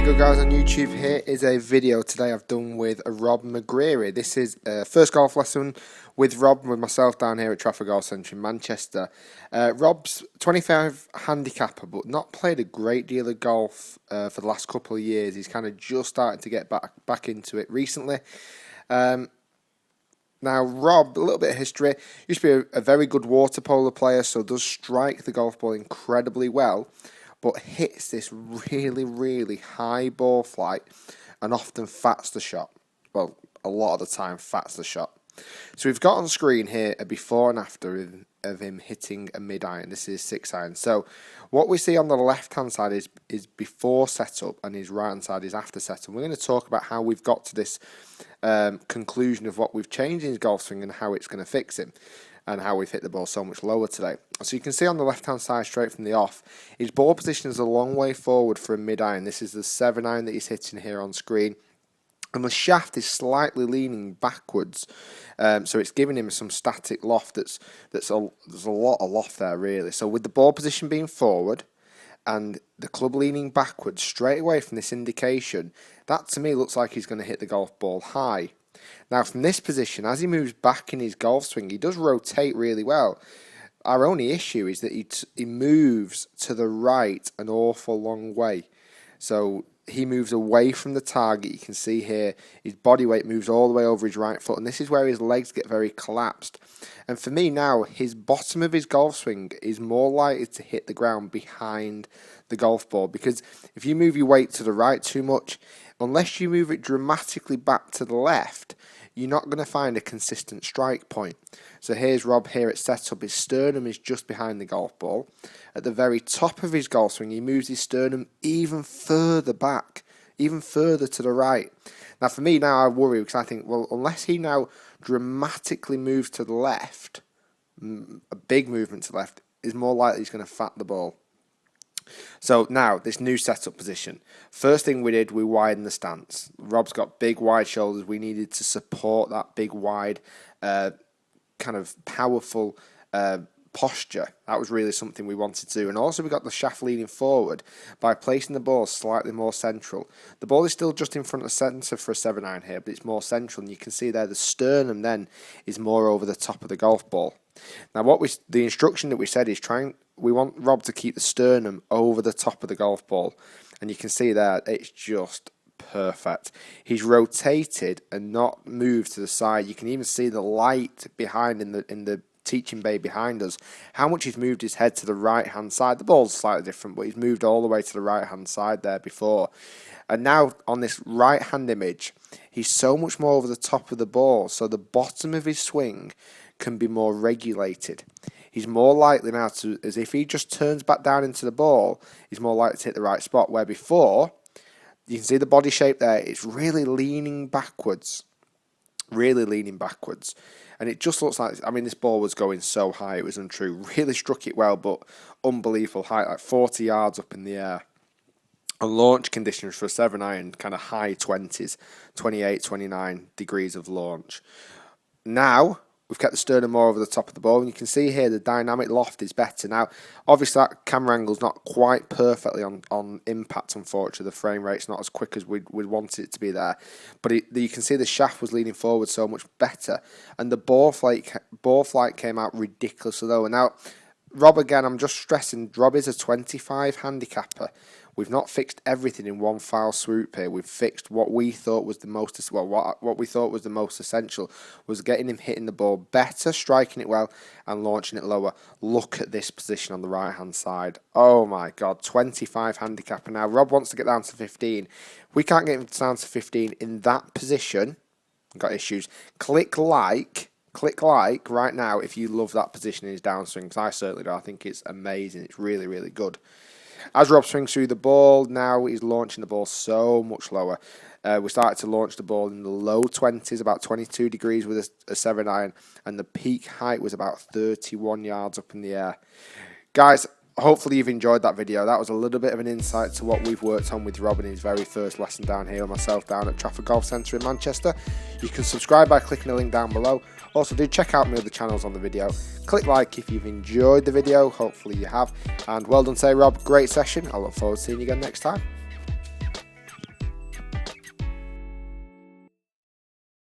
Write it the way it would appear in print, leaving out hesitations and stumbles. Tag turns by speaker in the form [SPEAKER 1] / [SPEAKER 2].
[SPEAKER 1] good, guys, on YouTube. Here is a video today I've done with Rob McGreary. This is first golf lesson with Rob, with myself down here at Trafford Golf Centre in Manchester. Rob's 25 handicapper, but not played a great deal of golf for the last couple of years. He's kind of just starting to get back into it recently. Now, Rob, a little bit of history, used to be a very good water polo player, so does strike the golf ball incredibly well, but hits this really, really high ball flight and often fats the shot. Well, a lot of the time fats the shot. So we've got on screen here a before and after of him hitting a mid-iron. This is 6-iron. So what we see on the left-hand side is before setup, and his right-hand side is after setup. We're going to talk about how we've got to this conclusion of what we've changed in his golf swing and how it's going to fix him, and how we've hit the ball so much lower today. So you can see on the left-hand side, straight from the off, his ball position is a long way forward for a mid-iron. This is the 7-iron that he's hitting here on screen. And the shaft is slightly leaning backwards, so it's giving him some static loft. There's a lot of loft there, really. So with the ball position being forward and the club leaning backwards, straight away from this indication, that to me looks like he's going to hit the golf ball high. Now, from this position, as he moves back in his golf swing, he does rotate really well. Our only issue is that he moves to the right an awful long way. So he moves away from the target. You can see here his body weight moves all the way over his right foot, and this is where his legs get very collapsed. And for me now, his bottom of his golf swing is more likely to hit the ground behind the golf ball, because if you move your weight to the right too much, unless you move it dramatically back to the left, you're not going to find a consistent strike point. So here's Rob here at setup. His sternum is just behind the golf ball. At the very top of his golf swing, he moves his sternum even further back, even further to the right. Now, for me now, I worry, because I think, well, unless he now dramatically moves to the left, a big movement to the left, is more likely he's going to fat the ball. So now, this new setup position. First thing we did, we widened the stance. Rob's got big, wide shoulders. We needed to support that big, wide, kind of powerful posture. That was really something we wanted to do. And also we got the shaft leaning forward by placing the ball slightly more central. The ball is still just in front of centre for a 7-iron here, but it's more central. And you can see there the sternum then is more over the top of the golf ball. Now, the instruction that we said is we want Rob to keep the sternum over the top of the golf ball. And you can see there, it's just perfect. He's rotated and not moved to the side. You can even see the light behind in the teaching bay behind us, how much he's moved his head to the right hand side. The ball's slightly different, but he's moved all the way to the right hand side there before. And now on this right hand image, he's so much more over the top of the ball, so the bottom of his swing can be more regulated. He's more likely now to, as if he just turns back down into the ball, he's more likely to hit the right spot, where before, you can see the body shape there, it's really leaning backwards. Really leaning backwards. And it just looks like, I mean, this ball was going so high, it was untrue. Really struck it well, but unbelievable height, like 40 yards up in the air. And launch conditions for a 7-iron, kind of high 20s, 28, 29 degrees of launch. Now, we've kept the sternum more over the top of the ball, and you can see here the dynamic loft is better. Now, obviously that camera angle's not quite perfectly on impact, unfortunately. The frame rate's not as quick as we'd want it to be there. But you can see the shaft was leaning forward so much better, and the ball flight came out ridiculously low. And now, Rob, again, I'm just stressing, Rob is a 25 handicapper. We've not fixed everything in one foul swoop here. We've fixed what we thought was the most, what we thought was the most essential, was getting him hitting the ball better, striking it well, and launching it lower. Look at this position on the right-hand side. Oh my God, 25 handicap. And now Rob wants to get down to 15. We can't get him down to 15 in that position. I've got issues. Click like right now if you love that position in his downswing, because I certainly do. I think it's amazing. It's really, really good. As Rob swings through the ball, now he's launching the ball so much lower. We started to launch the ball in the low 20s, about 22 degrees with a 7-iron, and the peak height was about 31 yards up in the air. Guys, hopefully you've enjoyed that video. That was a little bit of an insight to what we've worked on with Rob in his very first lesson down here, and myself down at Trafford Golf Centre in Manchester. You can subscribe by clicking the link down below. Also, do check out my other channels on the video. Click like if you've enjoyed the video. Hopefully you have. And well done today, Rob. Great session. I look forward to seeing you again next time.